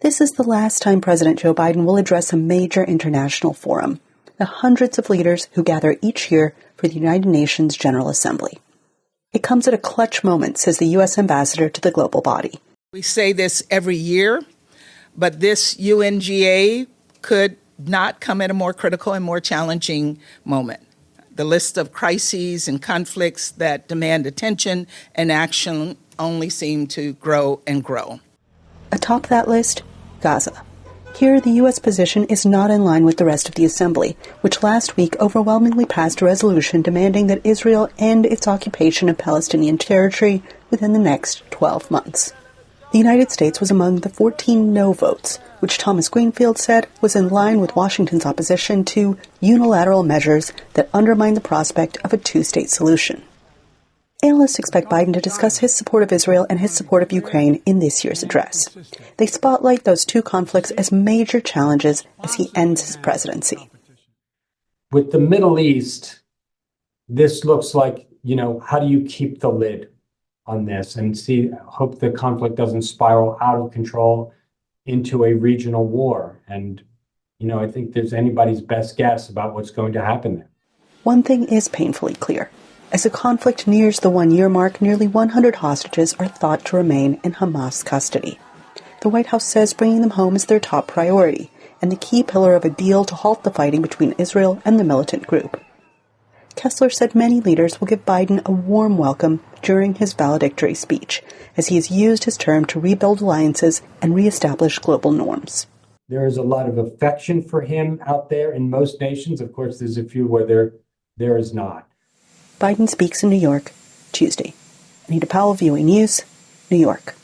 This is the last time President Joe Biden will address a major international forum, the hundreds of leaders who gather each year for the United Nations General Assembly. It comes at a clutch moment, says the U.S. ambassador to the global body. We say this every year, but this UNGA could not come at a more critical and more challenging moment. The list of crises and conflicts that demand attention and action only seem to grow and grow. Atop that list, Gaza. Here, the U.S. position is not in line with the rest of the Assembly, which last week overwhelmingly passed a resolution demanding that Israel end its occupation of Palestinian territory within the next 12 months. The United States was among the 14 no votes, which Thomas Greenfield said was in line with Washington's opposition to unilateral measures that undermine the prospect of a two-state solution. Analysts expect Biden to discuss his support of Israel and his support of Ukraine in this year's address. They spotlight those two conflicts as major challenges as he ends his presidency. With the Middle East, this looks like, how do you keep the lid on this and hope the conflict doesn't spiral out of control into a regional war? And, I think there's anybody's best guess about what's going to happen there. One thing is painfully clear. As the conflict nears the one-year mark, nearly 100 hostages are thought to remain in Hamas custody. The White House says bringing them home is their top priority and the key pillar of a deal to halt the fighting between Israel and the militant group. Kessler said many leaders will give Biden a warm welcome during his valedictory speech, as he has used his term to rebuild alliances and reestablish global norms. There is a lot of affection for him out there in most nations. Of course, there's a few where there is not. Biden speaks in New York Tuesday. Anita Powell, VOA News, New York.